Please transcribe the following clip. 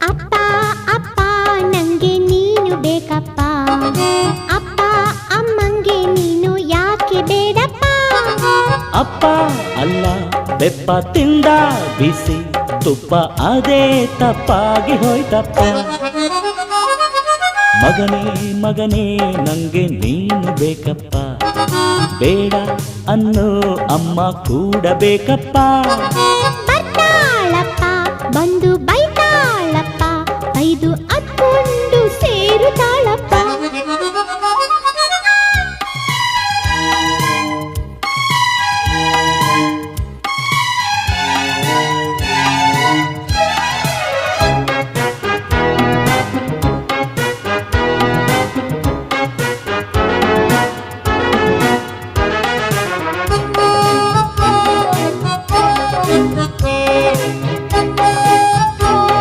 ಅಪ್ಪ ಅಪ್ಪ ನಂಗೆ ನೀನು ಬೇಕಪ್ಪ, ಅಪ್ಪ ಅಮ್ಮಂಗೆ ನೀನು ಯಾಕೆ ಬೇಡಪ್ಪ. ಅಪ್ಪ ಅಲ್ಲ ಬೆಪ್ಪ ತಿಂದ ಬಿಸಿ ತುಪ್ಪ ಅದೇ ತಪ್ಪಾಗಿ ಹೋಯ್ತಪ್ಪ. ಮಗನೇ ಮಗನೇ ನಂಗೆ ನೀನು ಬೇಕಪ್ಪ, ಬೇಡ ಅನ್ನೋ ಅಮ್ಮ ಕೂಡ ಬೇಕಪ್ಪ.